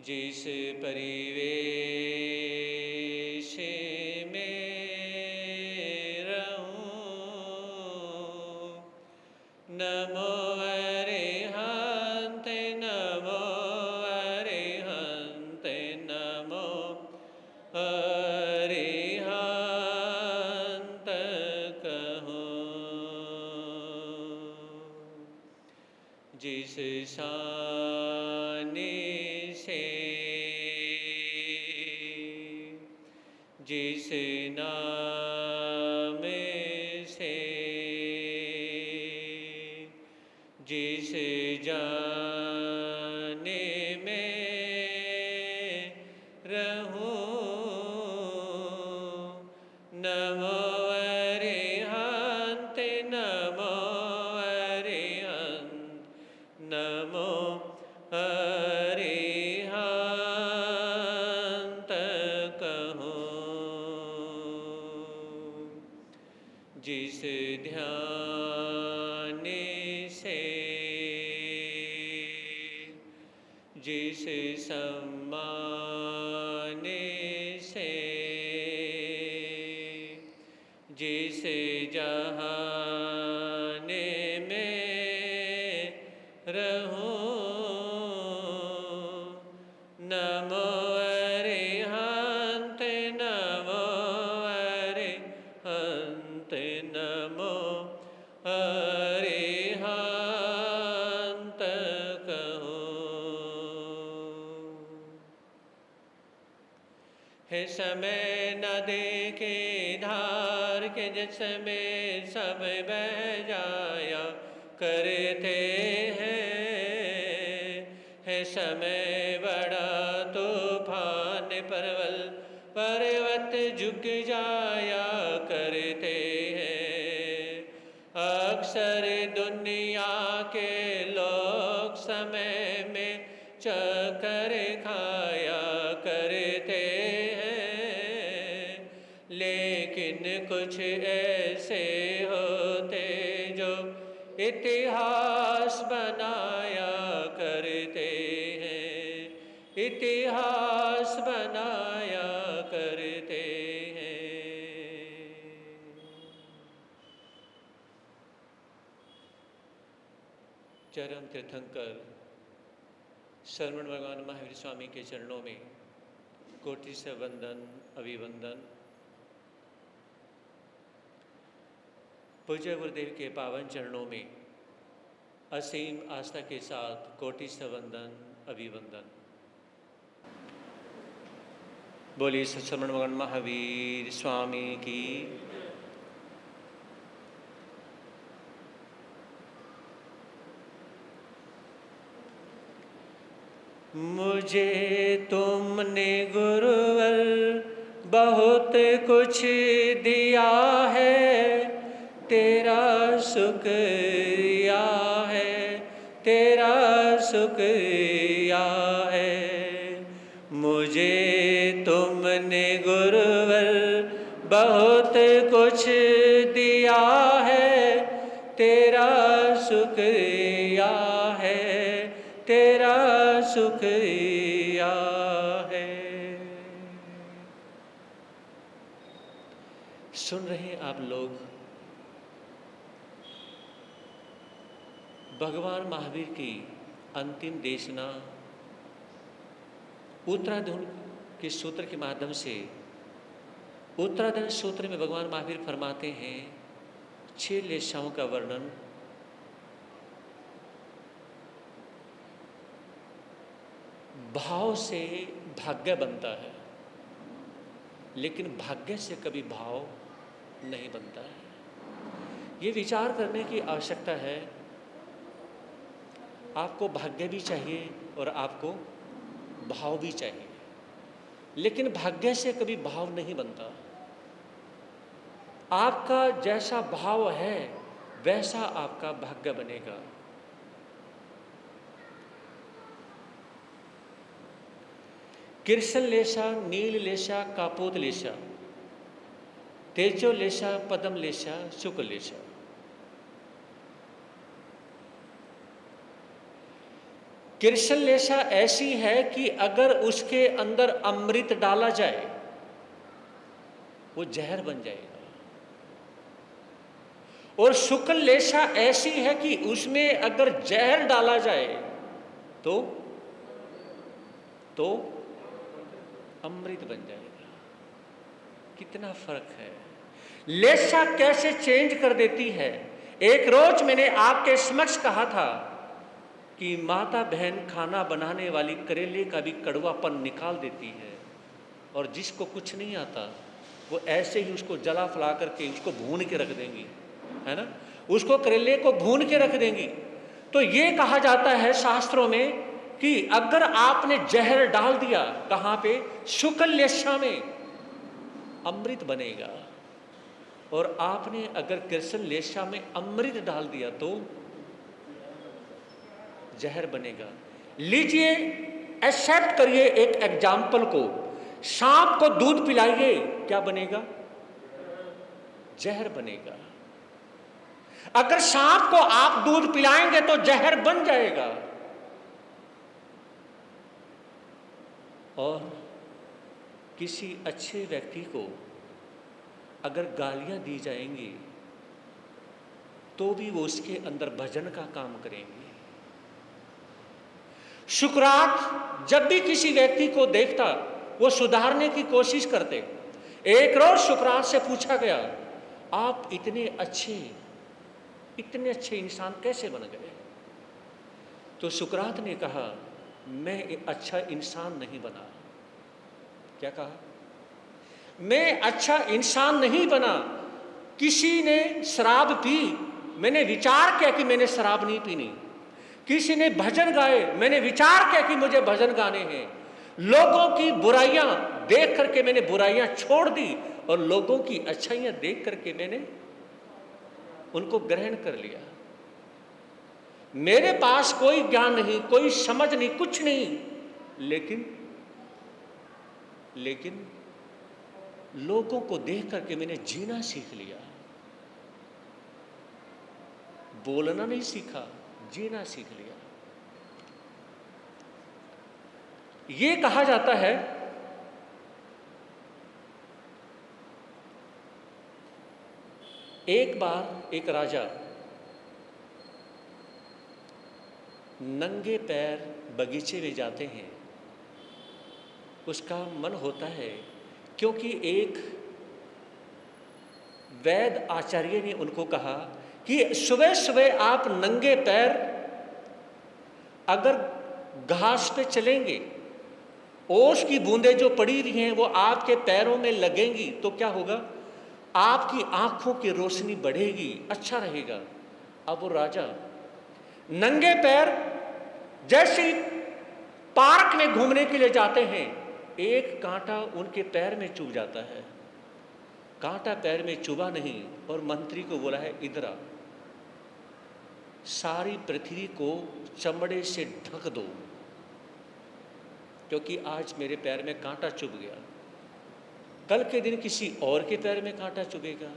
जिस परिवेश में रहूं, नमो अरिहंत नमो अरिहंत नमो अरिहंत कहूं। जिस शान से जिस नाम से जिस जाने में रहूं, नमो अरिहंत नमो अरिहंत नमो अरिहंत कहूं। जिस ध्यान से जिस सम्मान से जिस जहान में रहूं, नमो अरिहंत नमो अरिहंत नमो अरिहंत कहूं। है समय नदी की धार के जिसमें सब बह जाया करते है समय बड़ा तूफान परवल पर्वत झुक जाया करते हैं। अक्सर दुनिया के लोग समय में चक्कर खाया करते हैं, लेकिन कुछ ऐसे होते जो इतिहास बनाया करते हैं, इतिहास बनाया करते हैं। चरम तीर्थंकर श्रवण भगवान महावीर स्वामी के चरणों में कोटि से वंदन अभिवंदन। पूज्य गुरुदेव के पावन चरणों में असीम आस्था के साथ कोटि से वंदन अभिवंदन। बोलिए श्रवण भगवान महावीर स्वामी की। मुझे तुमने गुरुवर बहुत कुछ दिया है, तेरा शुक्रिया है, तेरा शुक्रिया है। मुझे तुमने गुरुवर बहुत कुछ दिया है, तेरा शुक्रिया है, तेरा शुक्रिया है। सुन रहे हैं आप लोग भगवान महावीर की अंतिम देशना उत्तराधुन के सूत्र के माध्यम से। उत्तराधुन सूत्र में भगवान महावीर फरमाते हैं 6 लेशाओं का वर्णन। भाव से भाग्य बनता है, लेकिन भाग्य से कभी भाव नहीं बनता है। ये विचार करने की आवश्यकता है। आपको भाग्य भी चाहिए और आपको भाव भी चाहिए, लेकिन भाग्य से कभी भाव नहीं बनता। आपका जैसा भाव है वैसा आपका भाग्य बनेगा। कृष्ण लेशा, नील लेशा, कापोत लेशा, तेजो लेशा, पदम लेशा, शुक्ल लेशा। कृष्ण लेशा ऐसी है कि अगर उसके अंदर अमृत डाला जाए वो जहर बन जाएगा, और शुक्ल लेशा ऐसी है कि उसमें अगर जहर डाला जाए तो अमृत बन जाएगा। कितना फर्क है। लेशा कैसे चेंज कर देती है। एक रोज मैंने आपके समक्ष कहा था कि माता बहन खाना बनाने वाली करेले का भी कड़वापन निकाल देती है, और जिसको कुछ नहीं आता वो ऐसे ही उसको जला फला करके उसको भून के रख देंगी, है ना, उसको करेले को भून के रख देंगी। तो ये कहा जाता है शास्त्रों में कि अगर आपने जहर डाल दिया, कहाँ पे, शुक्ल लेशा में, अमृत बनेगा, और आपने अगर कृष्ण लेशा में अमृत डाल दिया तो जहर बनेगा। लीजिए, एक्सेप्ट करिए एक एग्जाम्पल को, सांप को दूध पिलाइए, क्या बनेगा, जहर बनेगा। अगर सांप को आप दूध पिलाएंगे तो जहर बन जाएगा। और किसी अच्छे व्यक्ति को अगर गालियां दी जाएंगी तो भी वो उसके अंदर भजन का काम करेंगे। सुकरात जब भी किसी व्यक्ति को देखता वो सुधारने की कोशिश करते। एक रोज सुकरात से पूछा गया, आप इतने अच्छे इंसान कैसे बन गए। तो सुकरात ने कहा, मैं एक अच्छा इंसान नहीं बना। क्या कहा, मैं अच्छा इंसान नहीं बना। किसी ने शराब पी, मैंने विचार किया कि मैंने शराब नहीं पीनी। किसी ने भजन गाए, मैंने विचार किया कि मुझे भजन गाने हैं। लोगों की बुराइयां देख करके मैंने बुराइयां छोड़ दी, और लोगों की अच्छाइयां देख करके मैंने उनको ग्रहण कर लिया। मेरे पास कोई ज्ञान नहीं, कोई समझ नहीं, कुछ नहीं, लेकिन लोगों को देख करके मैंने जीना सीख लिया। बोलना नहीं सीखा, जीना सीख लिया। ये कहा जाता है एक बार एक राजा नंगे पैर बगीचे में जाते हैं। उसका मन होता है, क्योंकि एक वैद आचार्य ने उनको कहा कि सुबह सुबह आप नंगे पैर अगर घास पे चलेंगे, ओस की बूंदें जो पड़ी रही हैं वो आपके पैरों में लगेंगी तो क्या होगा, आपकी आंखों की रोशनी बढ़ेगी, अच्छा रहेगा। अब वो राजा नंगे पैर जैसे ही पार्क में घूमने के लिए जाते हैं, एक कांटा उनके पैर में चुभ जाता है। कांटा पैर में चुभा नहीं, और मंत्री को बोला है, इधर आ, सारी पृथ्वी को चमड़े से ढक दो, क्योंकि आज मेरे पैर में कांटा चुभ गया, कल के दिन किसी और के पैर में कांटा चुभेगा।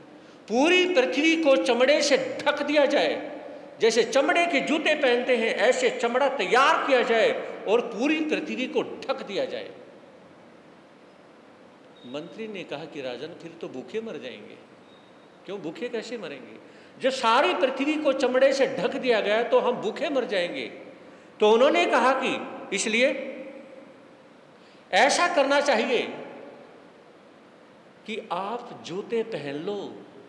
पूरी पृथ्वी को चमड़े से ढक दिया जाए, जैसे चमड़े के जूते पहनते हैं ऐसे चमड़ा तैयार किया जाए और पूरी पृथ्वी को ढक दिया जाए। मंत्री ने कहा कि राजन, फिर तो भूखे मर जाएंगे। क्यों, भूखे कैसे मरेंगे, जब सारी पृथ्वी को चमड़े से ढक दिया गया तो हम भूखे मर जाएंगे। तो उन्होंने कहा कि इसलिए ऐसा करना चाहिए कि आप जूते पहन लो,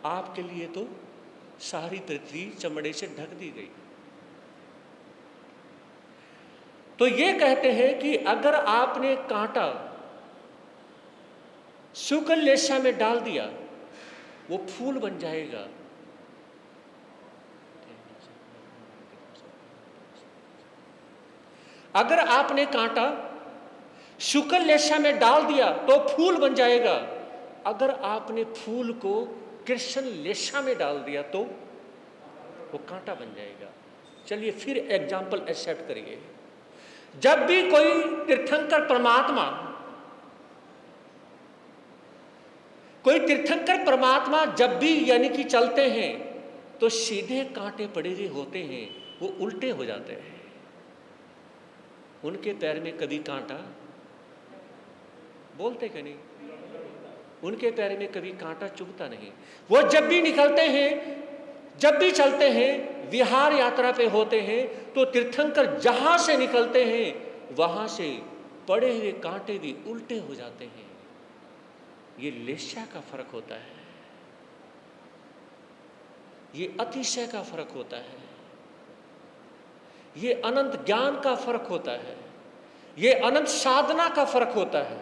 आपके लिए तो सारी पृथ्वी चमड़े से ढक दी गई। तो ये कहते हैं कि अगर आपने कांटा शुक्ल लेशा में डाल दिया, वो फूल बन जाएगा। अगर आपने कांटा शुक्ल लेशा में डाल दिया तो फूल बन जाएगा। अगर आपने फूल को कृष्ण लेशा में डाल दिया तो वो कांटा बन जाएगा। चलिए फिर एग्जाम्पल एक्सेप्ट करिए। जब भी कोई तीर्थंकर परमात्मा जब भी यानी कि चलते हैं तो सीधे कांटे पड़े हुए होते हैं, वो उल्टे हो जाते हैं। उनके पैर में कभी कांटा, बोलते कि नहीं, उनके पैर में कभी कांटा चुभता नहीं। वो जब भी निकलते हैं, जब भी चलते हैं, विहार यात्रा पे होते हैं, तो तीर्थंकर जहां से निकलते हैं वहां से पड़े हुए कांटे भी उल्टे हो जाते हैं। ये लेस्या का फर्क होता है, ये अतिशय का फर्क होता है, ये अनंत ज्ञान का फर्क होता है, ये अनंत साधना का फर्क होता है,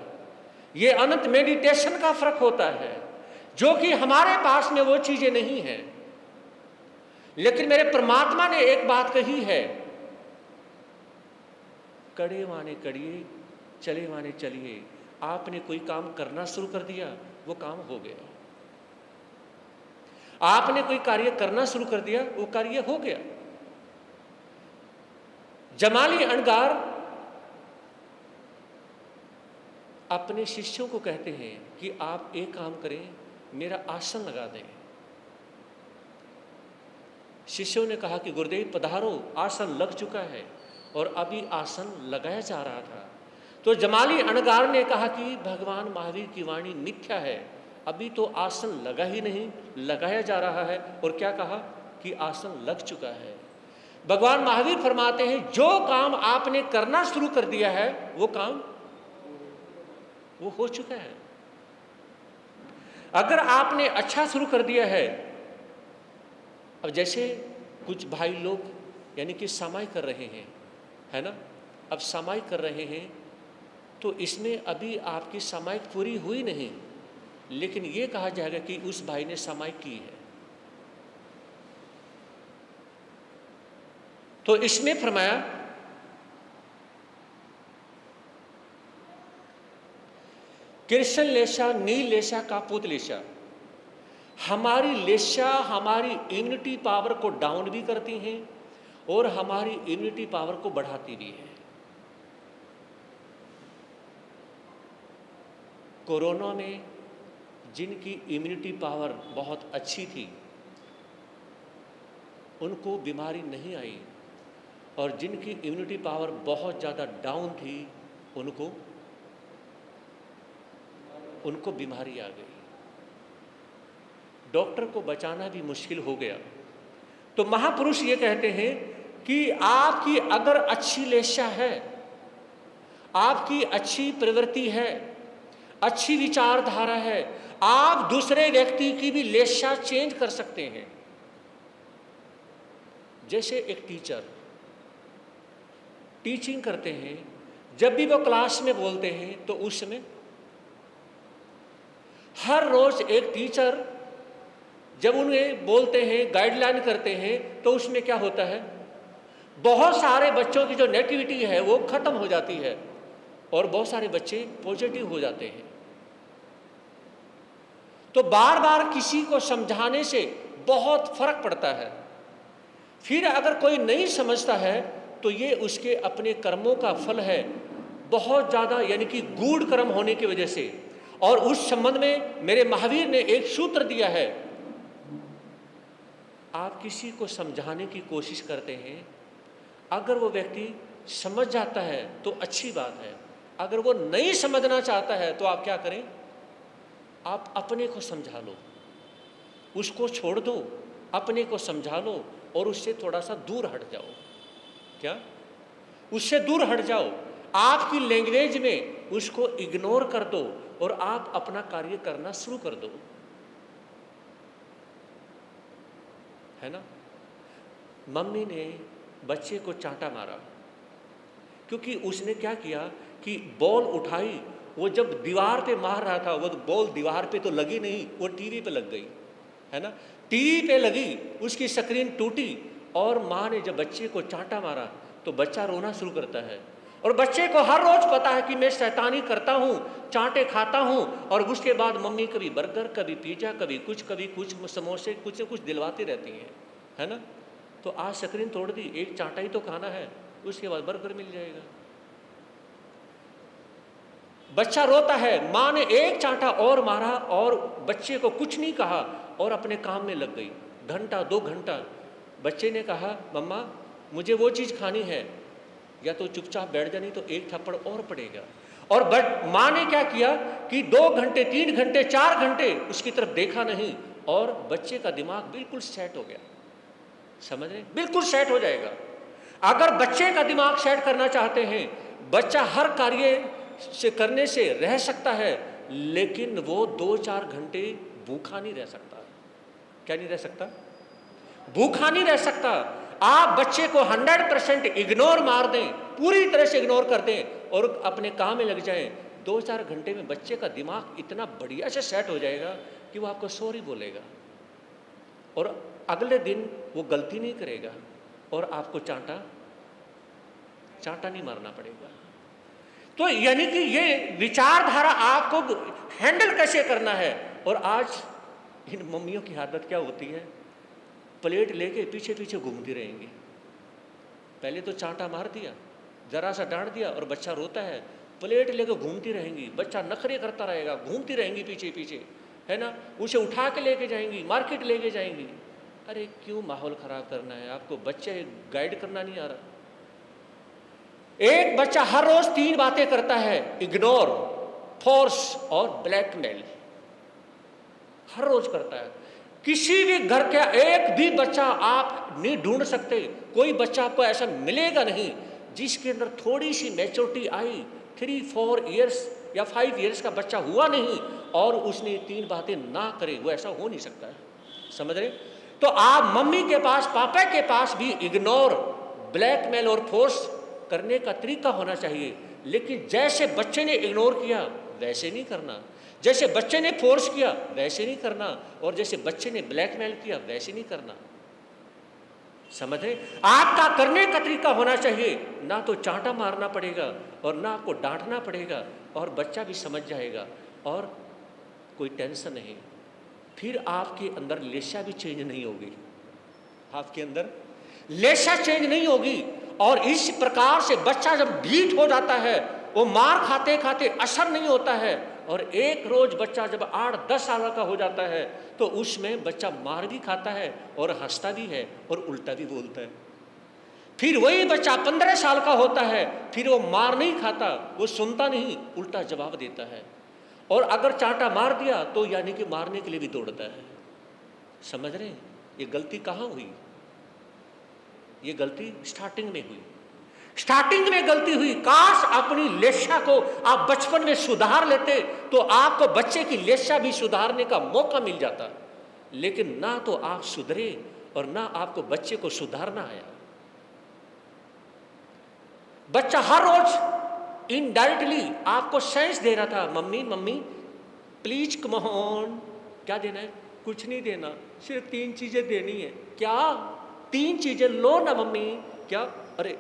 ये अनंत मेडिटेशन का फर्क होता है, जो कि हमारे पास में वो चीजें नहीं है। लेकिन मेरे परमात्मा ने एक बात कही है, कड़े माने कड़िए, चले माने चलिए। आपने कोई काम करना शुरू कर दिया, वो काम हो गया। आपने कोई कार्य करना शुरू कर दिया, वो कार्य हो गया। जमाली अणगार अपने शिष्यों को कहते हैं कि आप एक काम करें, मेरा आसन लगा दें। शिष्यों ने कहा कि गुरुदेव पधारो, आसन लग चुका है, और अभी आसन लगाया जा रहा था। तो जमाली अणगार ने कहा कि भगवान महावीर की वाणी मिथ्या है, अभी तो आसन लगा ही नहीं, लगाया जा रहा है। और क्या कहा कि आसन लग चुका है। भगवान महावीर फरमाते हैं, जो काम आपने करना शुरू कर दिया है वो काम वो हो चुका है। अगर आपने अच्छा शुरू कर दिया है, अब जैसे कुछ भाई लोग यानी कि समाई कर रहे हैं, है ना, अब समाई कर रहे हैं, तो इसमें अभी आपकी समाई पूरी हुई नहीं, लेकिन ये कहा जाएगा कि उस भाई ने समाई की है। तो इसमें फरमाया कृष्ण लेशा नील लेशा कापूत लेशा। हमारी लेशा हमारी इम्यूनिटी पावर को डाउन भी करती हैं और हमारी इम्यूनिटी पावर को बढ़ाती भी है। कोरोना में जिनकी इम्यूनिटी पावर बहुत अच्छी थी उनको बीमारी नहीं आई, और जिनकी इम्यूनिटी पावर बहुत ज़्यादा डाउन थी उनको बीमारी आ गई। डॉक्टर को बचाना भी मुश्किल हो गया। तो महापुरुष ये कहते हैं कि आपकी अगर अच्छी लेशा है, आपकी अच्छी प्रवृत्ति है, अच्छी विचारधारा है, आप दूसरे व्यक्ति की भी लेशा चेंज कर सकते हैं। जैसे एक टीचर टीचिंग करते हैं, जब भी वो क्लास में बोलते हैं तो उस समय हर रोज एक टीचर जब उन्हें बोलते हैं, गाइडलाइन करते हैं, तो उसमें क्या होता है, बहुत सारे बच्चों की जो नेगेटिविटी है वो खत्म हो जाती है और बहुत सारे बच्चे पॉजिटिव हो जाते हैं। तो बार बार किसी को समझाने से बहुत फर्क पड़ता है। फिर अगर कोई नहीं समझता है तो ये उसके अपने कर्मों का फल है, बहुत ज़्यादा, यानी कि गूढ़ कर्म होने की वजह से। और उस संबंध में मेरे महावीर ने एक सूत्र दिया है, आप किसी को समझाने की कोशिश करते हैं, अगर वो व्यक्ति समझ जाता है तो अच्छी बात है, अगर वो नहीं समझना चाहता है तो आप क्या करें, आप अपने को समझा लो, उसको छोड़ दो, अपने को समझा लो और उससे थोड़ा सा दूर हट जाओ। क्या? उससे दूर हट जाओ, आपकी लैंग्वेज में उसको इग्नोर कर दो और आप अपना कार्य करना शुरू कर दो, है ना। मम्मी ने बच्चे को चांटा मारा क्योंकि उसने क्या किया कि बॉल उठाई, वो जब दीवार पे मार रहा था वो बॉल दीवार पे तो लगी नहीं, वो टीवी पे लग गई, है ना। टीवी पे लगी, उसकी स्क्रीन टूटी और माँ ने जब बच्चे को चांटा मारा तो बच्चा रोना शुरू करता है। और बच्चे को हर रोज पता है कि मैं शैतानी करता हूँ, चांटे खाता हूँ, और उसके बाद मम्मी कभी बर्गर, कभी पिज्जा, कभी कुछ समोसे, कुछ न कुछ दिलवाती रहती हैं, है ना। तो आज स्क्रीन तोड़ दी, एक चांटा ही तो खाना है, उसके बाद बर्गर मिल जाएगा। बच्चा रोता है, माँ ने एक चांटा और मारा और बच्चे को कुछ नहीं कहा और अपने काम में लग गई। घंटा 2 घंटा बच्चे ने कहा, मम्मा मुझे वो चीज़ खानी है, या तो चुपचाप बैठ जा, नहीं तो एक थप्पड़ और पड़ेगा। और बट माँ ने क्या किया कि 2 घंटे 3 घंटे 4 घंटे उसकी तरफ देखा नहीं, और बच्चे का दिमाग बिल्कुल सेट हो गया। समझ रहे, बिल्कुल सेट हो जाएगा। अगर बच्चे का दिमाग सेट करना चाहते हैं, बच्चा हर कार्य से करने से रह सकता है, लेकिन वो 2-4 घंटे भूखा नहीं रह सकता। क्या नहीं रह सकता? भूखा नहीं रह सकता। आप बच्चे को 100% इग्नोर मार दें, पूरी तरह से इग्नोर कर दें और अपने काम में लग जाएं, 2-4 घंटे में बच्चे का दिमाग इतना बढ़िया से सेट हो जाएगा कि वो आपको सॉरी बोलेगा और अगले दिन वो गलती नहीं करेगा और आपको चांटा नहीं मारना पड़ेगा। तो यानी कि ये विचारधारा आपको हैंडल कैसे करना है। और आज इन मम्मियों की आदत क्या होती है, प्लेट लेके पीछे पीछे घूमती रहेंगी। पहले तो चांटा मार दिया, जरा सा डांट दिया और बच्चा रोता है, प्लेट लेके घूमती रहेंगी, बच्चा नखरे करता रहेगा, घूमती रहेंगी पीछे पीछे, है ना। उसे उठा के लेके जाएंगी, मार्केट लेके जाएंगी। अरे क्यों माहौल खराब करना है, आपको बच्चे गाइड करना नहीं आ रहा। एक बच्चा हर रोज 3 बातें करता है, इग्नोर, फोर्स और ब्लैकमेल, हर रोज करता है। किसी भी घर का एक भी बच्चा आप नहीं ढूंढ सकते, कोई बच्चा आपको ऐसा मिलेगा नहीं जिसके अंदर थोड़ी सी मैच्योरिटी आई, 3-4 इयर्स या 5 इयर्स का बच्चा हुआ नहीं और उसने 3 बातें ना करे, वो ऐसा हो नहीं सकता है। समझ रहे। तो आप मम्मी के पास, पापा के पास भी इग्नोर, ब्लैकमेल और फोर्स करने का तरीका होना चाहिए, लेकिन जैसे बच्चे ने इग्नोर किया वैसे नहीं करना, जैसे बच्चे ने फोर्स किया वैसे नहीं करना, और जैसे बच्चे ने ब्लैकमेल किया वैसे नहीं करना। समझ रहे। आपका करने का तरीका होना चाहिए, ना तो चांटा मारना पड़ेगा और ना आपको डांटना पड़ेगा, और बच्चा भी समझ जाएगा और कोई टेंशन नहीं। फिर आपके अंदर लेशा भी चेंज नहीं होगी, आपके अंदर लेशा चेंज नहीं होगी। और इस प्रकार से बच्चा जब ढीठ हो जाता है, वो मार खाते खाते असर नहीं होता है, और एक रोज बच्चा जब 8-10 साल का हो जाता है तो उसमें बच्चा मार भी खाता है और हंसता भी है और उल्टा भी बोलता है। फिर वही बच्चा 15 साल का होता है, फिर वो मार नहीं खाता, वो सुनता नहीं, उल्टा जवाब देता है, और अगर चांटा मार दिया तो यानी कि मारने के लिए भी दौड़ता है। समझ रहे हैं। ये गलती कहाँ हुई? ये गलती स्टार्टिंग में हुई, स्टार्टिंग में गलती हुई। काश अपनी लेशा को आप बचपन में सुधार लेते तो आपको बच्चे की लेशा भी सुधारने का मौका मिल जाता, लेकिन ना तो आप सुधरे और ना आपको बच्चे को सुधारना आया। बच्चा हर रोज इनडायरेक्टली आपको सेंस दे रहा था, mummy mummy please come on. क्या देना है? कुछ नहीं देना, सिर्फ 3 चीजें देनी है। क्या? 3 चीजें लो ना मम्मी। क्या? अरे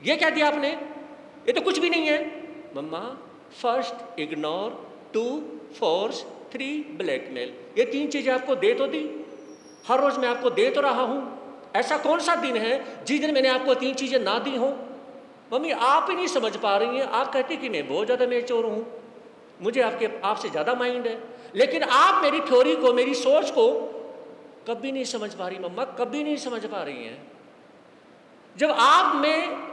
ये क्या दिया आपने? ये तो कुछ भी नहीं है। मम्मा, फर्स्ट इग्नोर, 2 फोर्स, 3 ब्लैकमेल। ये 3 चीजें आपको दे तो दी, हर रोज मैं आपको दे तो रहा हूं। ऐसा कौन सा दिन है जिस दिन मैंने आपको 3 चीजें ना दी हो? मम्मी आप ही नहीं समझ पा रही हैं, आप कहती कि मैं बहुत ज्यादा मैच्योर हूं, मुझे आपसे ज्यादा माइंड है, लेकिन आप मेरी थ्योरी को, मेरी सोच को कभी नहीं समझ पा रही। मम्मा कभी नहीं समझ पा रही हैं। जब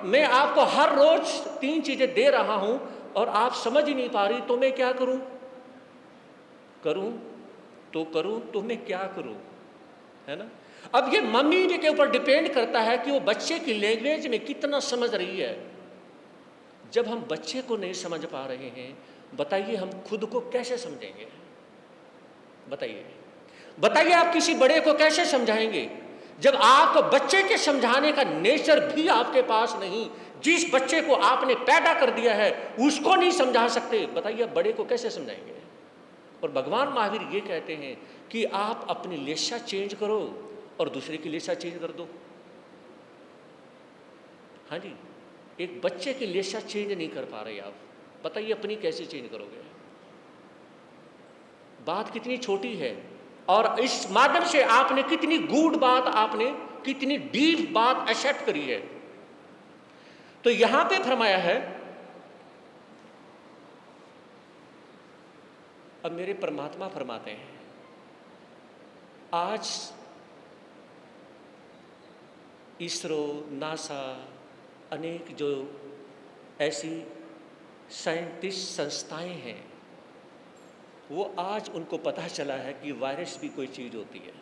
मैं आपको हर रोज 3 चीजें दे रहा हूं और आप समझ ही नहीं पा रही, तो मैं क्या करूं? तो मैं क्या करूं? है ना। अब ये मम्मी के ऊपर डिपेंड करता है कि वो बच्चे की लैंग्वेज में कितना समझ रही है। जब हम बच्चे को नहीं समझ पा रहे हैं, बताइए हम खुद को कैसे समझेंगे? बताइए आप किसी बड़े को कैसे समझाएंगे जब आपको बच्चे के समझाने का नेचर भी आपके पास नहीं? जिस बच्चे को आपने पैदा कर दिया है उसको नहीं समझा सकते, बताइए आप बड़े को कैसे समझाएंगे? और भगवान महावीर ये कहते हैं कि आप अपनी लेशा चेंज करो और दूसरे की लेशा चेंज कर दो। हाँ जी, एक बच्चे की लेशा चेंज नहीं कर पा रहे आप, बताइए अपनी कैसे चेंज करोगे? बात कितनी छोटी है और इस माध्यम से आपने कितनी गूढ़ बात, आपने कितनी डीप बात एक्सेप्ट करी है। तो यहां पे फरमाया है, अब मेरे परमात्मा फरमाते हैं, आज इसरो, नासा, अनेक जो ऐसी साइंटिस्ट संस्थाएं हैं, वो आज उनको पता चला है कि वायरस भी कोई चीज़ होती है।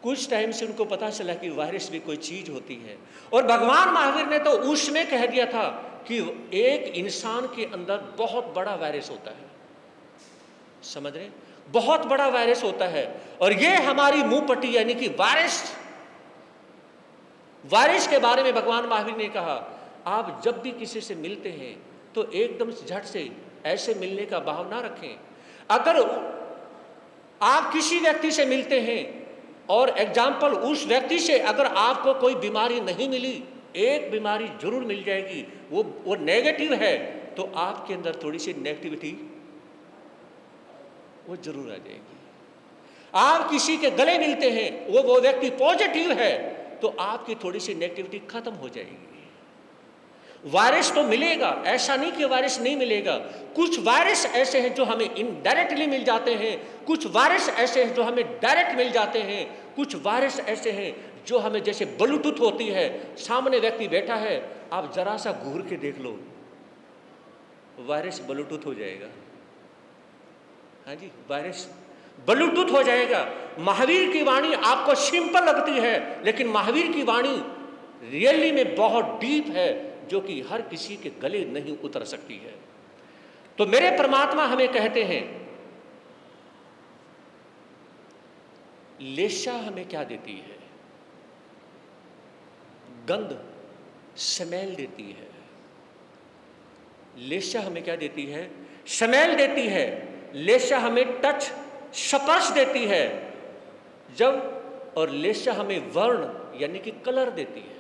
कुछ टाइम से उनको पता चला कि वायरस भी कोई चीज़ होती है। और भगवान महावीर ने तो उसमें कह दिया था कि एक इंसान के अंदर बहुत बड़ा वायरस होता है। समझ रहे? बहुत बड़ा वायरस होता है। और ये हमारी मुंह पट्टी यानी कि वायरस के बारे में भगवान महावीर ने कहा, आप जब भी किसी से मिलते हैं तो एकदम झट से ऐसे मिलने का भाव ना रखें। अगर आप किसी व्यक्ति से मिलते हैं और एग्जाम्पल उस व्यक्ति से अगर आपको कोई बीमारी नहीं मिली, एक बीमारी जरूर मिल जाएगी, वो नेगेटिव है, तो आपके अंदर थोड़ी सी नेगेटिविटी वो जरूर आ जाएगी। आप किसी के गले मिलते हैं, वो व्यक्ति पॉजिटिव है, तो आपकी थोड़ी सी नेगेटिविटी खत्म हो जाएगी। वायरस तो मिलेगा, ऐसा नहीं कि वायरस नहीं मिलेगा। कुछ वायरस ऐसे हैं जो हमें इनडायरेक्टली मिल जाते हैं, कुछ वायरस ऐसे हैं जो हमें डायरेक्ट मिल जाते हैं, कुछ वायरस ऐसे हैं जो हमें, जैसे ब्लूटूथ होती है, सामने व्यक्ति बैठा है, आप जरा सा घूर के देख लो, वायरस ब्लूटूथ हो जाएगा। हाँ जी, वायरस ब्लूटूथ हो जाएगा। महावीर की वाणी आपको सिंपल लगती है, लेकिन महावीर की वाणी रियली में बहुत डीप है, जो कि हर किसी के गले नहीं उतर सकती है। तो मेरे परमात्मा हमें कहते हैं, लेशा हमें क्या देती है? गंध, स्मेल देती है। लेशा हमें क्या देती है? स्मेल देती है। लेशा हमें टच, स्पर्श देती है। और लेशा हमें वर्ण यानी कि कलर देती है।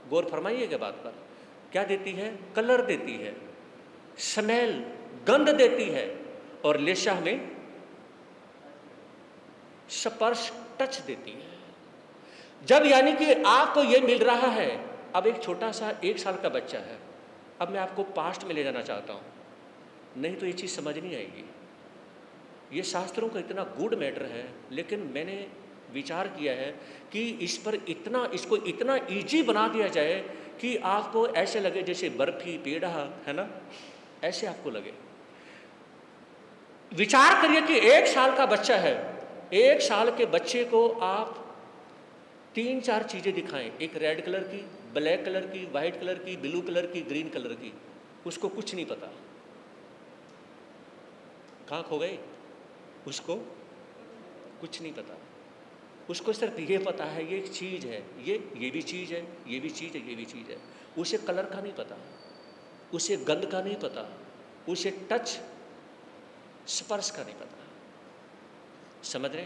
गौर फरमाइएगा बात पर, क्या देती है? कलर देती है, स्मेल, गंध देती है, और लेशा हमें स्पर्श, टच देती है। जब यानी कि आपको यह मिल रहा है, अब एक छोटा सा 1 साल का बच्चा है, अब मैं आपको पास्ट में ले जाना चाहता हूं, नहीं तो ये चीज समझ नहीं आएगी। ये शास्त्रों का इतना गुड मैटर है, लेकिन मैंने विचार किया है कि इसको इतना इजी बना दिया जाए कि आपको ऐसे लगे जैसे बर्फी, पेड़ा है ना, ऐसे आपको लगे। विचार करिए कि 1 साल का बच्चा है, 1 साल के बच्चे को आप 3-4 चीजें दिखाएं, एक रेड कलर की, ब्लैक कलर की, व्हाइट कलर की, ब्लू कलर की, ग्रीन कलर की, उसको कुछ नहीं पता। कहाँ खो गए? उसको कुछ नहीं पता। उसको सिर्फ ये पता है ये एक चीज है, ये भी चीज है, ये भी चीज है, ये भी चीज है। उसे कलर का नहीं पता, उसे गंध का नहीं पता, उसे टच, स्पर्श का नहीं पता। समझ रहे?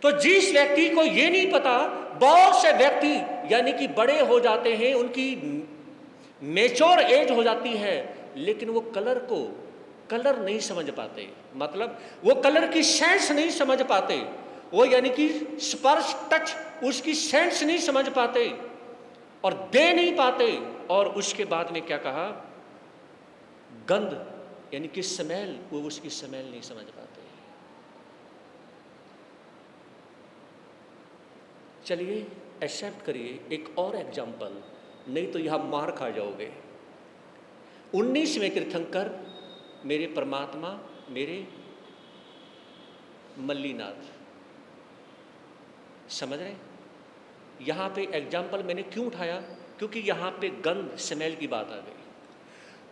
तो जिस व्यक्ति को ये नहीं पता, बहुत से व्यक्ति यानी कि बड़े हो जाते हैं, उनकी मेच्योर एज हो जाती है, लेकिन वो कलर नहीं समझ पाते। मतलब वो कलर की सेंस नहीं समझ पाते, वो यानी कि स्पर्श, टच, उसकी सेंस नहीं समझ पाते और दे नहीं पाते। और उसके बाद में क्या कहा? गंध यानी कि स्मेल, वो उसकी स्मेल नहीं समझ पाते। चलिए एक्सेप्ट करिए एक और एग्जाम्पल, नहीं तो यहां मार खा जाओगे। 19वें तीर्थंकर मेरे परमात्मा, मेरे मल्लीनाथ, समझ रहे? यहां पे एग्जाम्पल मैंने क्यों उठाया? क्योंकि यहां पे गंध, स्मेल की बात आ गई।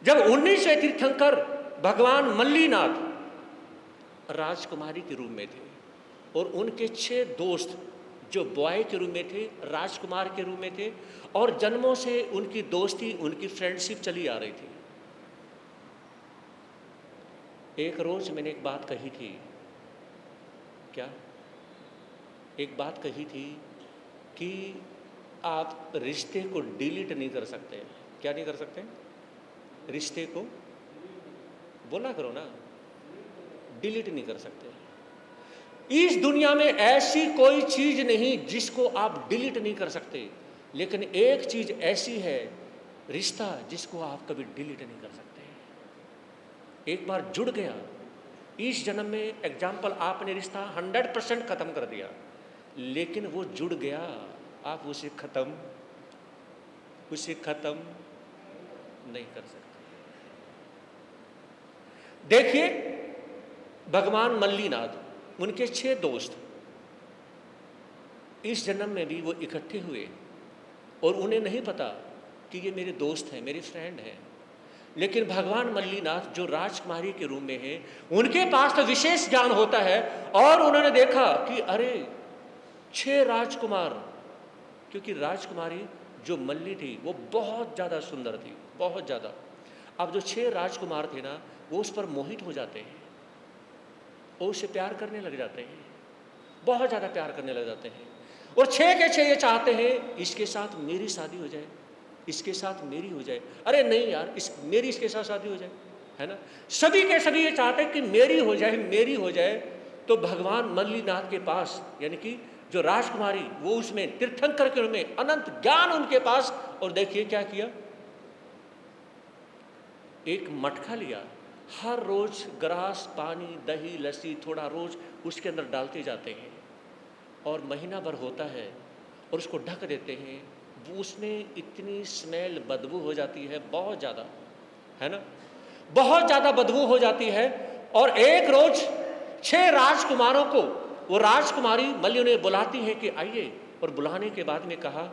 जब 19वें तीर्थंकर भगवान मल्लीनाथ राजकुमारी के रूप में थे, और उनके 6 दोस्त जो बॉय के रूप में थे, राजकुमार के रूप में थे, और जन्मों से उनकी दोस्ती, उनकी फ्रेंडशिप चली आ रही थी। एक रोज मैंने एक बात कही थी, क्या? एक बात कही थी कि आप रिश्ते को डिलीट नहीं कर सकते। क्या नहीं कर सकते? रिश्ते को, बोला करो ना, डिलीट नहीं कर सकते। इस दुनिया में ऐसी कोई चीज नहीं जिसको आप डिलीट नहीं कर सकते, लेकिन एक चीज ऐसी है, रिश्ता, जिसको आप कभी डिलीट नहीं कर सकते। एक बार जुड़ गया, इस जन्म में एग्जाम्पल आपने रिश्ता 100% खत्म कर दिया, लेकिन वो जुड़ गया, आप उसे खत्म उसे खत्म नहीं कर सकते। देखिए, भगवान मल्लीनाथ, उनके 6 दोस्त, इस जन्म में भी वो इकट्ठे हुए और उन्हें नहीं पता कि ये मेरे दोस्त हैं, मेरे फ्रेंड हैं। लेकिन भगवान मल्लीनाथ जो राजकुमारी के रूप में है, उनके पास तो विशेष ज्ञान होता है और उन्होंने देखा कि अरे 6 राजकुमार, क्योंकि राजकुमारी जो मल्ली थी वो बहुत ज़्यादा सुंदर थी, बहुत ज़्यादा। अब जो 6 राजकुमार थे ना, वो उस पर मोहित हो जाते हैं और उससे प्यार करने लग जाते हैं, बहुत ज़्यादा प्यार करने लग जाते हैं। और 6 के 6 ये चाहते हैं इसके साथ मेरी शादी हो जाए, इसके साथ मेरी हो जाए। अरे नहीं यार, मेरी इसके साथ शादी हो जाए, है ना। सभी के सभी ये चाहते हैं कि मेरी हो जाए, मेरी हो जाए। तो भगवान मल्लीनाथ के पास, यानी कि जो राजकुमारी, वो उसमें तीर्थंकर के रूप में अनंत ज्ञान उनके पास। और देखिए क्या किया, एक मटका लिया, हर रोज ग्रास, पानी, दही, लस्सी थोड़ा रोज उसके अंदर डालते जाते हैं और महीना भर होता है और उसको ढक देते हैं। वो उसमें इतनी स्मेल, बदबू हो जाती है बहुत ज़्यादा, है ना, बहुत ज़्यादा बदबू हो जाती है। और एक रोज 6 राजकुमारों को वो राजकुमारी मल्ली उन्हें बुलाती है कि आइए, और बुलाने के बाद में कहा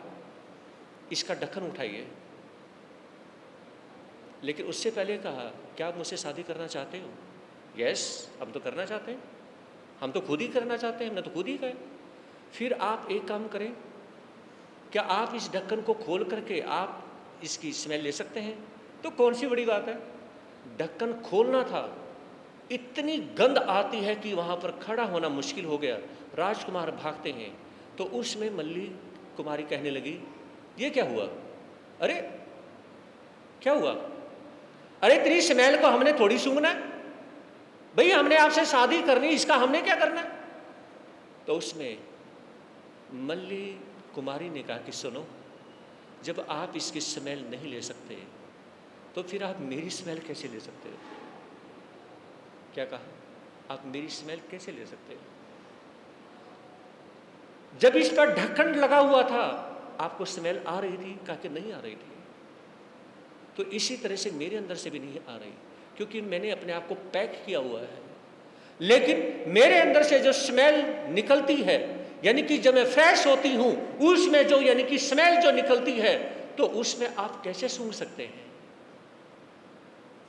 इसका ढक्कन उठाइए। लेकिन उससे पहले कहा, क्या आप मुझसे शादी करना चाहते हो? यस, हम तो करना चाहते हैं, हम तो खुद ही करना चाहते हैं, हमने तो खुद ही कहा। फिर आप एक काम करें, क्या आप इस ढक्कन को खोल करके आप इसकी स्मेल ले सकते हैं? तो कौन सी बड़ी बात है, ढक्कन खोलना था। इतनी गंध आती है कि वहाँ पर खड़ा होना मुश्किल हो गया। राजकुमार भागते हैं तो उसमें मल्ली कुमारी कहने लगी, ये क्या हुआ? अरे क्या हुआ? अरे तेरी स्मेल को हमने थोड़ी सूंघना है भई, हमने आपसे शादी करनी, इसका हमने क्या करना है? तो उसमें मल्ली कुमारी ने कहा कि सुनो, जब आप इसकी स्मेल नहीं ले सकते तो फिर आप मेरी स्मेल कैसे ले सकते हो? क्या कहा? आप मेरी स्मेल कैसे ले सकते हो? जब इसका ढक्कन लगा हुआ था आपको स्मेल आ रही थी? कहा कि नहीं आ रही थी। तो इसी तरह से मेरे अंदर से भी नहीं आ रही, क्योंकि मैंने अपने आप को पैक किया हुआ है। लेकिन मेरे अंदर से जो स्मेल निकलती है, यानी कि जब मैं फ्रेश होती हूं, उसमें जो यानी कि स्मेल जो निकलती है, तो उसमें आप कैसे सूंघ सकते हैं?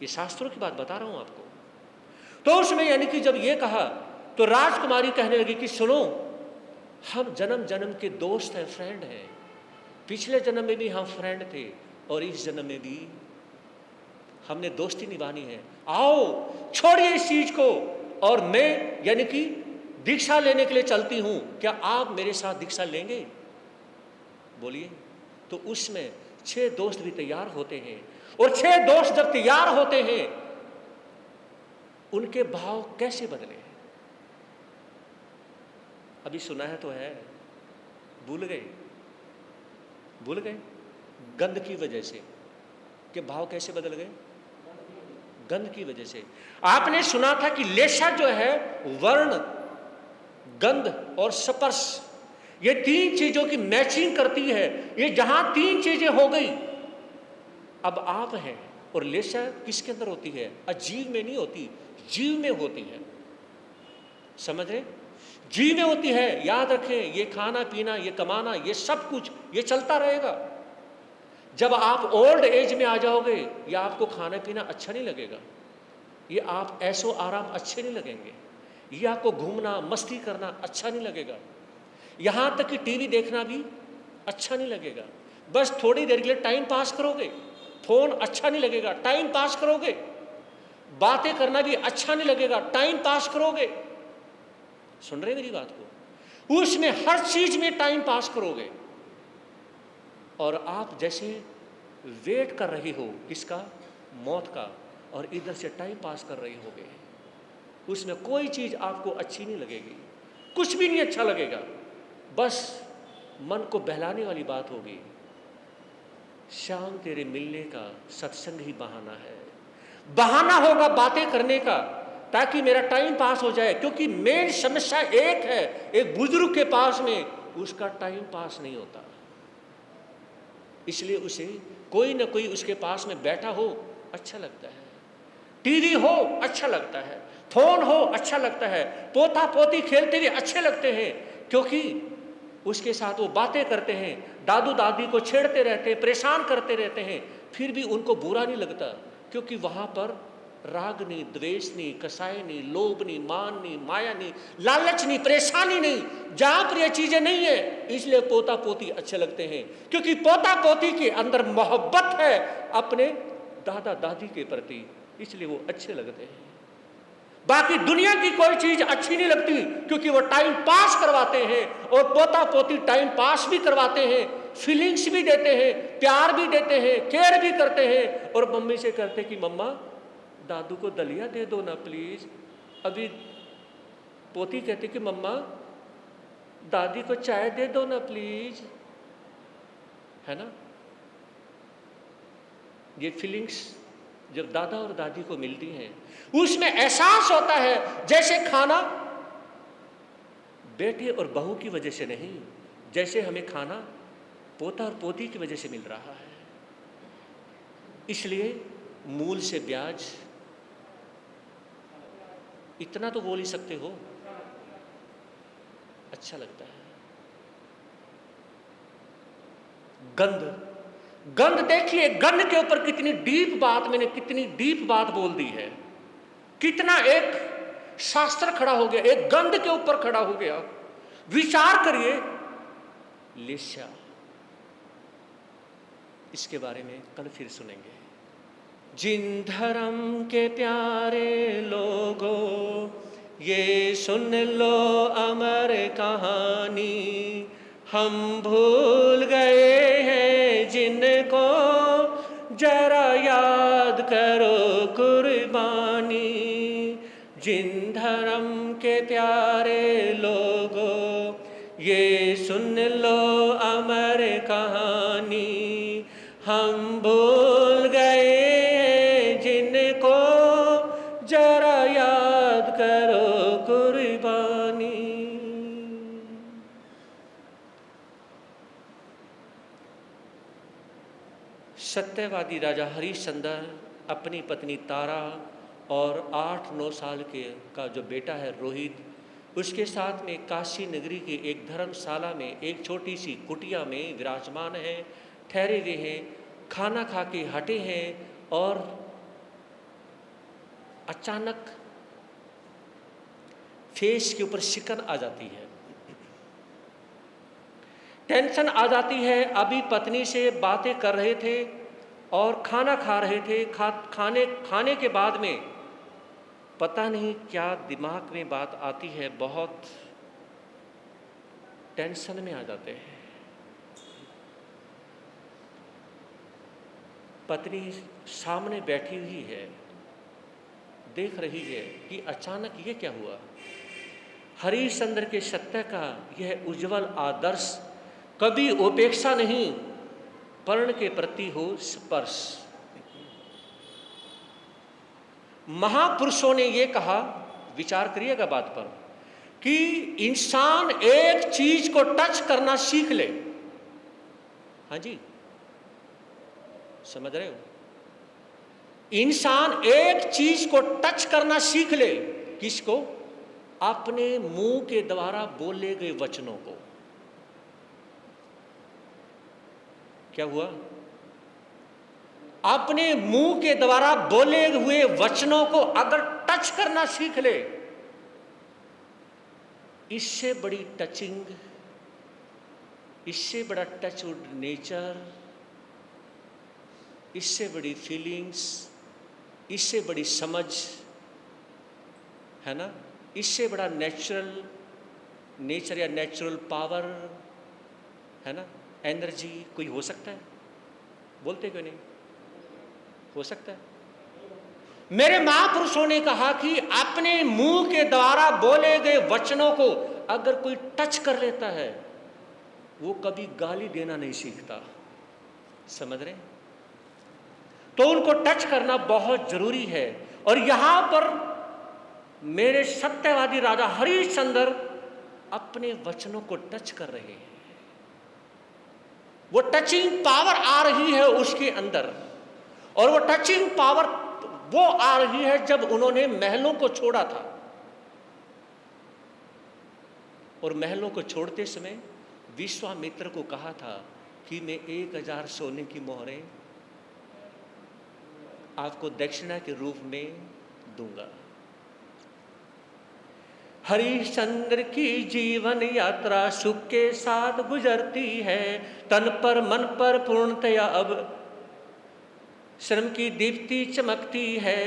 ये शास्त्रों की बात बता रहा हूं आपको। तो उसमें यानी कि जब ये कहा तो राजकुमारी कहने लगी कि सुनो, हम जन्म जन्म के दोस्त हैं, फ्रेंड हैं। पिछले जन्म में भी हम फ्रेंड थे और इस जन्म में भी हमने दोस्ती निभानी है। आओ छोड़िए इस चीज को और मैं यानी कि दीक्षा लेने के लिए चलती हूं, क्या आप मेरे साथ दीक्षा लेंगे? बोलिए। तो उसमें 6 दोस्त भी तैयार होते हैं और 6 दोस्त जब तैयार होते हैं, उनके भाव कैसे बदले? अभी सुना है तो है, भूल गए? भूल गए? गंध की वजह से कि भाव कैसे बदल गए? गंध की वजह से। आपने सुना था कि लेशा जो है, वर्ण, गंध और स्पर्श, ये 3 चीजों की मैचिंग करती है। ये जहां 3 चीजें हो गई, अब आप हैं। और लेशा किसके अंदर होती है? अजीव में नहीं होती, जीव में होती है। समझ रहे? जीव में होती है। याद रखें, ये खाना पीना, ये कमाना, ये सब कुछ ये चलता रहेगा। जब आप ओल्ड एज में आ जाओगे, या आपको खाना पीना अच्छा नहीं लगेगा, ये आप ऐसो आराम अच्छे नहीं लगेंगे, ये आपको घूमना मस्ती करना अच्छा नहीं लगेगा, यहाँ तक कि टीवी देखना भी अच्छा नहीं लगेगा। बस थोड़ी देर के लिए टाइम पास करोगे, फोन अच्छा नहीं लगेगा, टाइम पास करोगे, बातें करना भी अच्छा नहीं लगेगा, टाइम पास करोगे। सुन रहे मेरी बात को? उसमें हर चीज में टाइम पास करोगे। और आप जैसे वेट कर रहे हो किसका? मौत का, और इधर से टाइम पास कर रहे होगे। उसमें कोई चीज आपको अच्छी नहीं लगेगी, कुछ भी नहीं अच्छा लगेगा, बस मन को बहलाने वाली बात होगी। शाम तेरे मिलने का सत्संग ही बहाना है, बहाना होगा बातें करने का, ताकि मेरा टाइम पास हो जाए। क्योंकि मेन समस्या एक है, एक बुजुर्ग के पास में उसका टाइम पास नहीं होता। इसलिए उसे कोई ना कोई उसके पास में बैठा हो अच्छा लगता है, टीवी हो अच्छा लगता है, फोन हो अच्छा लगता है, पोता पोती खेलते हुए अच्छे लगते हैं, क्योंकि उसके साथ वो बातें करते हैं, दादू दादी को छेड़ते रहते हैं, परेशान करते रहते हैं, फिर भी उनको बुरा नहीं लगता, क्योंकि वहां पर राग नहीं, द्वेष नहीं, कसाय नहीं, लोभ नहीं, मान नहीं, माया नहीं, लालच नहीं, परेशानी नहीं, जहां पर ये चीजें नहीं है, इसलिए पोता पोती अच्छे लगते हैं, क्योंकि पोता पोती के अंदर मोहब्बत है अपने दादा दादी के प्रति, इसलिए वो अच्छे लगते हैं। बाकी दुनिया की कोई चीज अच्छी नहीं लगती, क्योंकि वो टाइम पास करवाते हैं, और पोता पोती टाइम पास भी करवाते हैं, फीलिंग्स भी देते हैं, प्यार भी देते हैं, केयर भी करते हैं, और मम्मी से करते कि मम्मा दादू को दलिया दे दो ना प्लीज। अभी पोती कहती कि मम्मा दादी को चाय दे दो ना प्लीज, है ना। ये फीलिंग्स जब दादा और दादी को मिलती हैं, उसमें एहसास होता है जैसे खाना बेटे और बहू की वजह से नहीं, जैसे हमें खाना पोता और पोती की वजह से मिल रहा है। इसलिए मूल से ब्याज, इतना तो बोल ही सकते हो, अच्छा लगता है। गंध, गंध देखिए, गंध के ऊपर कितनी डीप बात, मैंने कितनी डीप बात बोल दी है, कितना एक शास्त्र खड़ा हो गया, एक गंध के ऊपर खड़ा हो गया। विचार करिए, लेस्या, इसके बारे में कल फिर सुनेंगे। जिन धर्म के प्यारे लोगों, ये सुन लो अमर कहानी, हम भूल गए हैं जिनको, जरा याद करो कुर्बानी। जिन धर्म के प्यारे लोगों, ये सुन लो अमर कहानी, हम भूल गए हैं जिनको, जरा याद करो कुर्बानी। सत्यवादी राजा हरिश्चंद्र अपनी पत्नी तारा और 8-9 साल के का जो बेटा है रोहित, उसके साथ में काशी नगरी की एक धर्मशाला में एक छोटी सी कुटिया में विराजमान है, ठहरे हुए हैं, खाना खा के हटे हैं, और अचानक फेस के ऊपर शिकन आ जाती है, टेंशन आ जाती है। अभी पत्नी से बातें कर रहे थे और खाना खा रहे थे, खाने के बाद में पता नहीं क्या दिमाग में बात आती है, बहुत टेंशन में आ जाते हैं। पत्नी सामने बैठी हुई है, देख रही है कि अचानक ये क्या हुआ। हरिश्चंद्र के सत्य का यह उज्जवल आदर्श, कभी उपेक्षा नहीं, पर्ण के प्रति हो स्पर्श। महापुरुषों ने ये कहा, विचार करिएगा बात पर, कि इंसान एक चीज को टच करना सीख ले। हाँ जी, समझ रहे हो? इंसान एक चीज को टच करना सीख ले, किसको? अपने मुंह के द्वारा बोले गए वचनों को। क्या हुआ? अपने मुंह के द्वारा बोले हुए वचनों को अगर टच करना सीख ले, इससे बड़ी टचिंग, इससे बड़ा टच वुड नेचर, इससे बड़ी फीलिंग्स, इससे बड़ी समझ, है ना, इससे बड़ा नेचर या नेचुरल पावर, है ना, एनर्जी कोई हो सकता है? बोलते क्यों नहीं? हो सकता है। मेरे महापुरुषों ने कहा कि अपने मुंह के द्वारा बोले गए वचनों को अगर कोई टच कर लेता है, वो कभी गाली देना नहीं सीखता। समझ रहे? तो उनको टच करना बहुत जरूरी है। और यहां पर मेरे सत्यवादी राजा हरिश्चंद्र अपने वचनों को टच कर रहे हैं। वो टचिंग पावर आ रही है उसके अंदर, और वो टचिंग पावर वो आ रही है जब उन्होंने महलों को छोड़ा था। और महलों को छोड़ते समय विश्वामित्र को कहा था कि मैं 1000 सोने की मोहरें आपको दक्षिणा के रूप में दूंगा। हरिश्चंद्र की जीवन यात्रा सुख के साथ गुजरती है, तन पर मन पर पूर्णतया अब श्रम की दीप्ति चमकती है।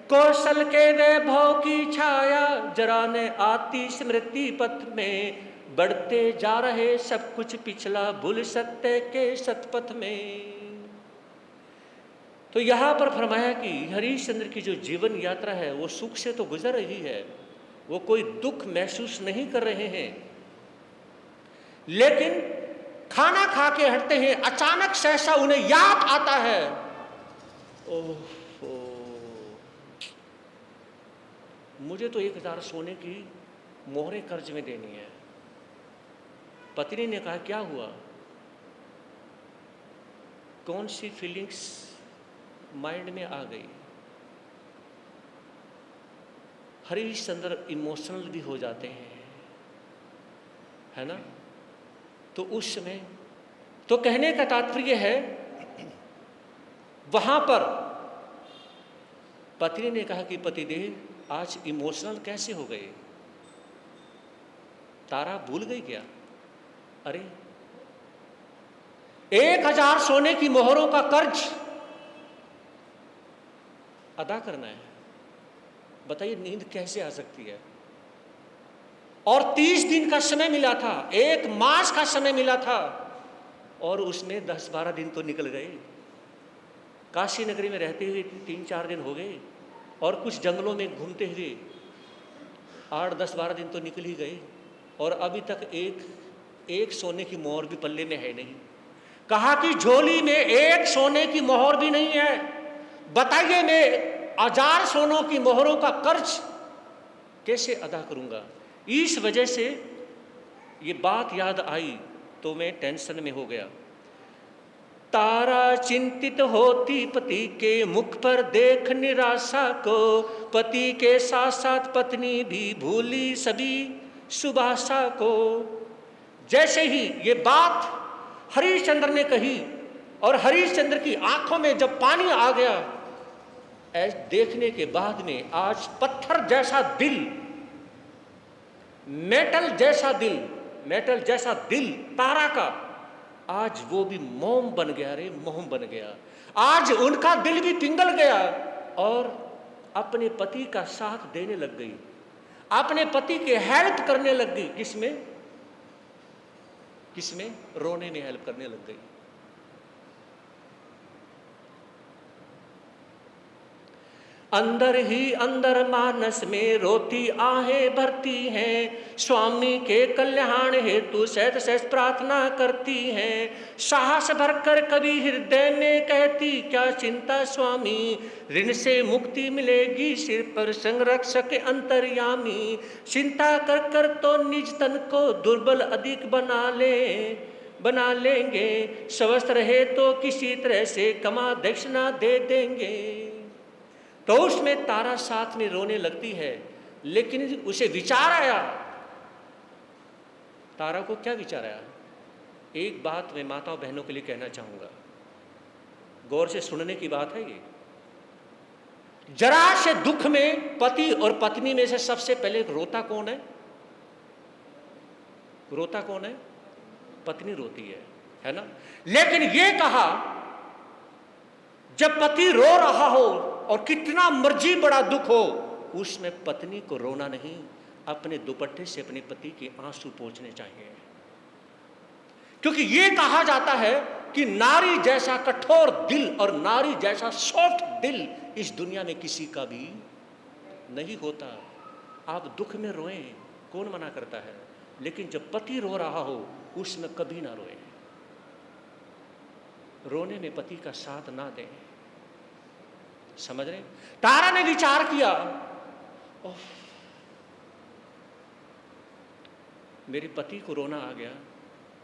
कौशल के वैभव की छाया जरा ने आती स्मृति पथ में, बढ़ते जा रहे सब कुछ पिछला भूल सत्य के सतपथ में। तो यहां पर फरमाया कि हरिश्चंद्र की जो जीवन यात्रा है वो सुख से तो गुजर रही है, वो कोई दुख महसूस नहीं कर रहे हैं, लेकिन खाना खा के हटते हैं, अचानक सहसा उन्हें याद आता है, ओह मुझे तो 1000 सोने की मोहरें कर्ज में देनी है। पत्नी ने कहा क्या हुआ, कौन सी फीलिंग्स माइंड में आ गई। हरिश्चंद्र इमोशनल भी हो जाते हैं, है ना। तो उस समय तो कहने का तात्पर्य है, वहां पर पत्नी ने कहा कि पतिदेव आज इमोशनल कैसे हो गए, तारा भूल गई क्या। अरे 1000 सोने की मोहरों का कर्ज अदा करना है, बताइए नींद कैसे आ सकती है। और 30 दिन का समय मिला था, 1 मास का समय मिला था, और उसमें 10-12 दिन तो निकल गए। काशी नगरी में रहते हुए 3-4 दिन हो गए, और कुछ जंगलों में घूमते हुए 8-10-12 दिन तो निकल ही गए, और अभी तक एक सोने की मोहर भी पल्ले में है नहीं। कहा कि झोली में 1 सोने की मोहर भी नहीं है, बताइए मैं 1000 सोनों की मोहरों का कर्ज कैसे अदा करूंगा। इस वजह से ये बात याद आई तो मैं टेंशन में हो गया। तारा चिंतित होती पति के मुख पर देख निराशा को, पति के साथ साथ पत्नी भी भूली सभी सुभाषा को। जैसे ही ये बात हरिश्चंद्र ने कही और हरिश्चंद्र की आंखों में जब पानी आ गया, देखने के बाद में आज पत्थर जैसा दिल, मेटल जैसा दिल तारा का, आज वो भी मोम बन गया। रे मोम बन गया, आज उनका दिल भी पिघल गया और अपने पति का साथ देने लग गई, अपने पति के हेल्प करने लग गई। किसमें रोने में हेल्प करने लग गई। अंदर ही अंदर मानस में रोती आहें भरती हैं, स्वामी के कल्याण हेतु सहज सहज प्रार्थना करती हैं। साहस भरकर कभी हृदय में कहती क्या चिंता स्वामी, ऋण से मुक्ति मिलेगी सिर पर संरक्षक अंतर्यामी। चिंता कर कर तो निज तन को दुर्बल अधिक बना लेंगे, स्वस्थ रहे तो किसी तरह से कमा दक्षिणा दे देंगे। तो उसमें तारा साथ में रोने लगती है, लेकिन उसे विचार आया। तारा को क्या विचार आया, एक बात मैं माताओं बहनों के लिए कहना चाहूंगा, गौर से सुनने की बात है ये। जरा से दुख में पति और पत्नी में से सबसे पहले रोता कौन है? रोता कौन है? पत्नी रोती है ना। लेकिन ये कहा, जब पति रो रहा हो और कितना मर्जी बड़ा दुख हो, उसमें पत्नी को रोना नहीं, अपने दुपट्टे से अपने पति के आंसू पोंछने चाहिए। क्योंकि यह कहा जाता है कि नारी जैसा कठोर दिल और नारी जैसा सॉफ्ट दिल इस दुनिया में किसी का भी नहीं होता। आप दुख में रोएं, कौन मना करता है, लेकिन जब पति रो रहा हो उसमें कभी ना रोएं। रोने में पति का साथ ना दें। समझ रहे? तारा ने विचार किया, मेरे पति को रोना आ गया,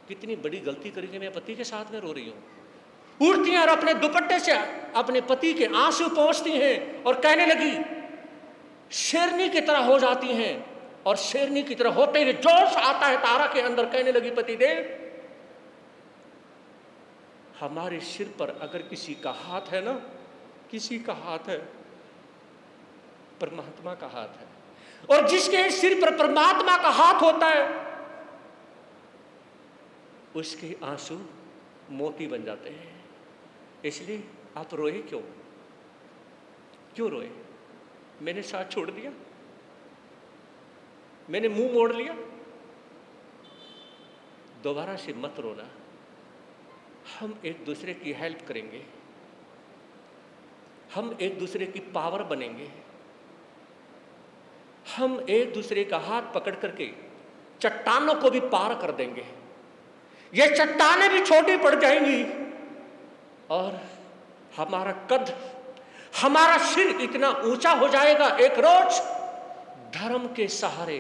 कितनी बड़ी गलती करके मैं पति के साथ में रो रही हूं। उठती हैं और अपने दुपट्टे से अपने पति के आंसू पोंछती हैं और कहने लगी, शेरनी की तरह हो जाती हैं। और शेरनी की तरह होते हुए जोश आता है तारा के अंदर, कहने लगी, पतिदेव, हमारे सिर पर अगर किसी का हाथ है ना, किसी का हाथ है, परमात्मा का हाथ है, और जिसके सिर पर परमात्मा का हाथ होता है उसके आंसू मोती बन जाते हैं। इसलिए आप रोए क्यों? क्यों रोए? मैंने साथ छोड़ दिया, मैंने मुंह मोड़ लिया। दोबारा से मत रोना, हम एक दूसरे की हेल्प करेंगे, हम एक दूसरे की पावर बनेंगे, हम एक दूसरे का हाथ पकड़ करके चट्टानों को भी पार कर देंगे। ये चट्टानें भी छोटी पड़ जाएंगी और हमारा कद, हमारा सिर इतना ऊंचा हो जाएगा एक रोज, धर्म के सहारे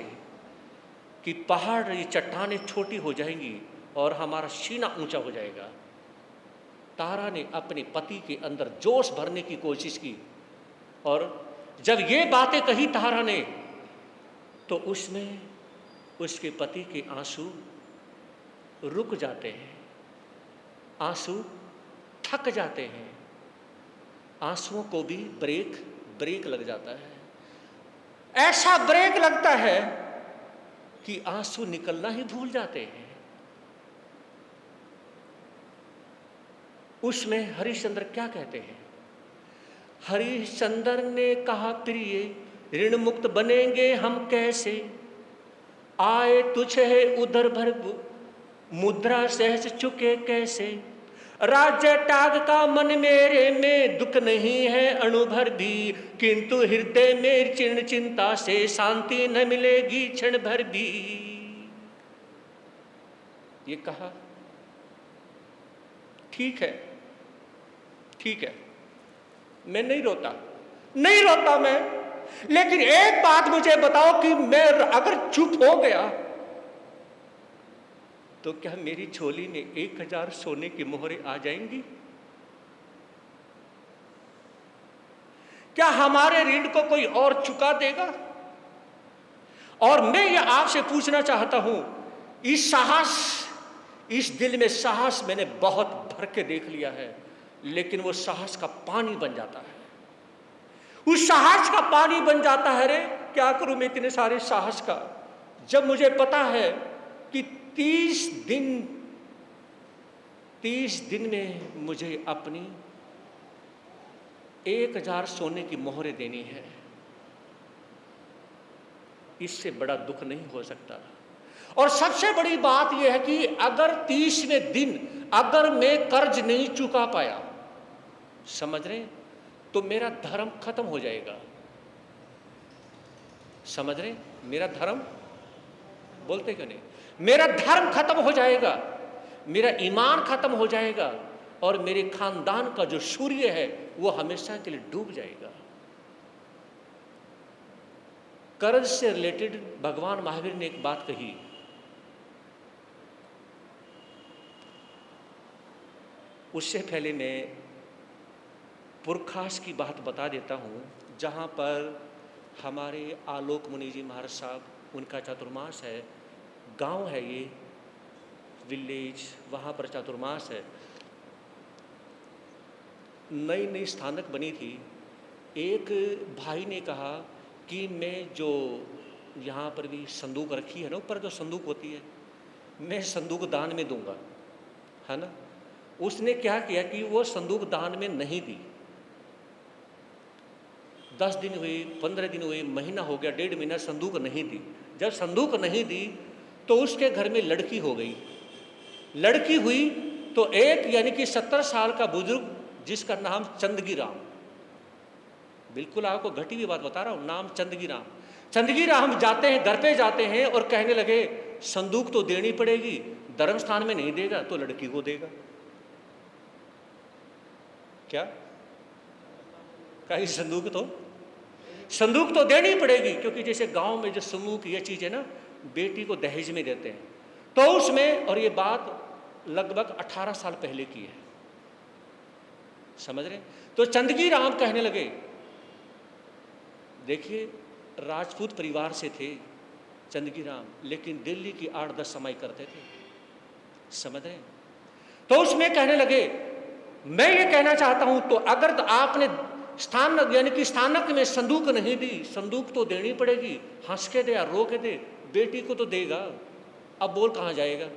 कि पहाड़, ये चट्टानें छोटी हो जाएंगी और हमारा सीना ऊंचा हो जाएगा। तारा ने अपने पति के अंदर जोश भरने की कोशिश की और जब ये बातें कही तारा ने, तो उसमें उसके पति के आंसू रुक जाते हैं, आंसू थक जाते हैं, आंसुओं को भी ब्रेक लग जाता है। ऐसा ब्रेक लगता है कि आंसू निकलना ही भूल जाते हैं। उसमें हरिश्चंद्र क्या कहते हैं? हरिश्चंद्र ने कहा, प्रिय, ऋण मुक्त बनेंगे हम कैसे, आए तुझे उधर भर मुद्रा सहज चुके कैसे, राज्य टाग का मन मेरे में दुख नहीं है अणुभर भी, किंतु हृदय में चिन्ह चिंता से शांति न मिलेगी क्षण भर भी। ये कहा, ठीक है, ठीक है, मैं नहीं रोता मैं, लेकिन एक बात मुझे बताओ कि मैं अगर चुप हो गया तो क्या मेरी झोली में 1000 सोने की मोहरें आ जाएंगी? क्या हमारे ऋण को कोई और चुका देगा? और मैं ये आपसे पूछना चाहता हूं, इस साहस, इस दिल में साहस मैंने बहुत भर के देख लिया है, लेकिन वो साहस का पानी बन जाता है, उस साहस का पानी बन जाता है। रे क्या करूं मैं इतने सारे साहस का, जब मुझे पता है कि 30 दिन में मुझे अपनी 1000 सोने की मोहरें देनी है। इससे बड़ा दुख नहीं हो सकता। और सबसे बड़ी बात यह है कि अगर 30वें दिन अगर मैं कर्ज नहीं चुका पाया, समझ रहे, तो मेरा धर्म खत्म हो जाएगा। समझ रहे, मेरा धर्म, बोलते क्यों नहीं, मेरा धर्म खत्म हो जाएगा, मेरा ईमान खत्म हो जाएगा और मेरे खानदान का जो सूर्य है वो हमेशा के लिए डूब जाएगा। कर्ज से रिलेटेड भगवान महावीर ने एक बात कही, उससे पहले मैं पुरखास की बात बता देता हूं, जहां पर हमारे आलोक मुनि जी महाराज साहब, उनका चातुर्मास है, गांव है ये, विलेज, वहाँ पर चातुर्मास है। नई स्थानक बनी थी। एक भाई ने कहा कि मैं जो यहाँ पर भी संदूक रखी है ना, ऊपर जो संदूक होती है, मैं संदूक दान में दूंगा, है ना। उसने क्या किया कि वो संदूक दान में नहीं दी। 10 दिन हुए, 15 दिन हुए, महीना हो गया, 1.5 महीना संदूक नहीं दी। जब संदूक नहीं दी तो उसके घर में लड़की हो गई। लड़की हुई तो एक यानी कि 70 साल का बुजुर्ग, जिसका नाम चंदगी राम, बिल्कुल आपको घटी हुई बात बता रहा हूँ, नाम चंदगी राम जाते हैं, घर पे जाते हैं और कहने लगे, संदूक तो देनी पड़ेगी, धर्म स्थान में नहीं देगा तो लड़की को देगा। क्या कहीं संदूक तो देनी पड़ेगी, क्योंकि जैसे गांव में जो संदूक ये चीज़ है ना, बेटी को दहेज में देते हैं, तो उसमें, और ये बात लगभग 18 साल पहले की है, समझ रहे। तो चंदगी राम कहने लगे, देखिए राजपूत परिवार से थे चंदगी राम, लेकिन दिल्ली की 8-10 समाई करते थे, समझ रहे। तो उसमें कहने लगे, मैं ये कहना चाहता हूं, तो अगर आपने स्थान यानी कि स्थानक में संदूक नहीं दी, संदूक तो देनी पड़ेगी, हंस के दे या रो के दे, बेटी को तो देगा, अब बोल कहां जाएगा।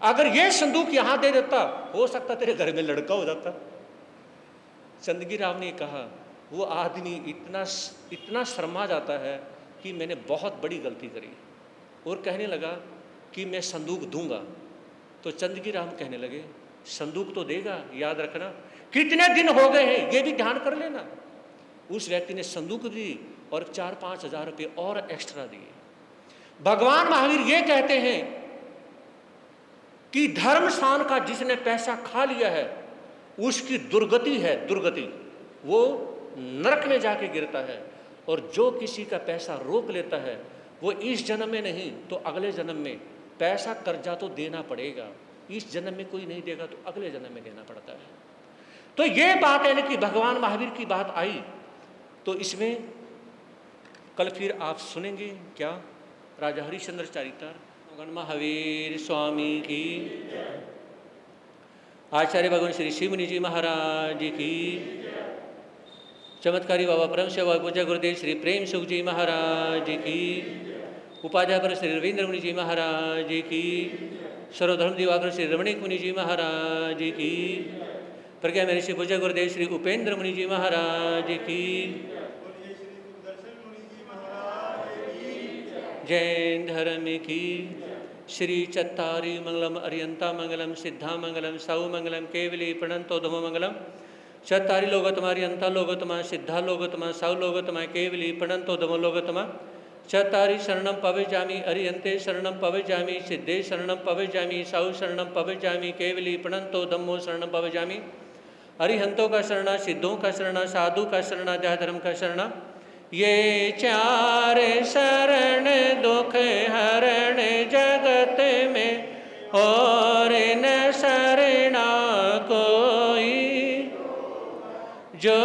अगर ये संदूक यहां दे देता, हो सकता तेरे घर में लड़का हो जाता। चंदगी राम ने कहा, वो आदमी इतना शर्मा जाता है कि मैंने बहुत बड़ी गलती करी, और कहने लगा कि मैं संदूक दूंगा। तो चंदगी राम कहने लगे, संदूक तो देगा, याद रखना कितने दिन हो गए हैं, ये भी ध्यान कर लेना। उस व्यक्ति ने संदूक दी और 4-5 हजार रुपये और एक्स्ट्रा दिए। भगवान महावीर ये कहते हैं कि धर्म स्थान का जिसने पैसा खा लिया है उसकी दुर्गति है, दुर्गति, वो नरक में जाके गिरता है। और जो किसी का पैसा रोक लेता है वो इस जन्म में नहीं तो अगले जन्म में, पैसा कर्जा तो देना पड़ेगा, इस जन्म में कोई नहीं देगा तो अगले जन्म में देना पड़ता है। तो ये बात यानी कि भगवान महावीर की बात आई, तो इसमें कल फिर आप सुनेंगे क्या, राजा हरिश्चंद्र चरित्र। भगवान महावीर स्वामी की, आचार्य भगवान श्री शिव मुनि जी महाराज की, चमत्कारी बाबा परम सेवा पूज्य गुरुदेव श्री प्रेम सुख जी महाराज की, उपाध्याय पर श्री रविंद्र मुनि जी महाराज की, सर्वधर्म दिवाकर श्री रमणीक मुनि जी महाराज की, प्रज्ञा महर्षि पूज्य गुरुदेव श्री उपेंद्र मुनि जी महाराज की, जैन धर्म की, श्री चत्तारी मंगलम अरियंता मंगलम सिद्धा मंगलम सौ मंगलम केवली प्रणंतोधमो मंगलम, चत्तारी लोगोत्तमा अरियंता लोगोत्तमा सिद्धा लोगोत्तमा सौ लोगोत्तमा केवली प्रणंतोधमो लोगोत्तमा, चत्तारी शरणम पवेजामि अरियंते शरणम पवेजामि सिद्धे शरणम पवेजामि सौ शरणम पवेजामि केवली प्रणंतोधमो शरणम पवेजामि। अरिहंतों का शरणा, सिद्धों का शरणा, साधु का शरणा, धर्म का शरणा, ये चार शरण दुख हरण जगत में और न शरणा कोई, जो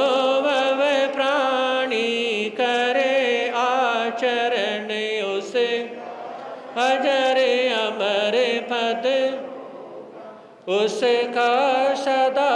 वह प्राणी करे आचरण उसे अजर अमर पद उसका सदा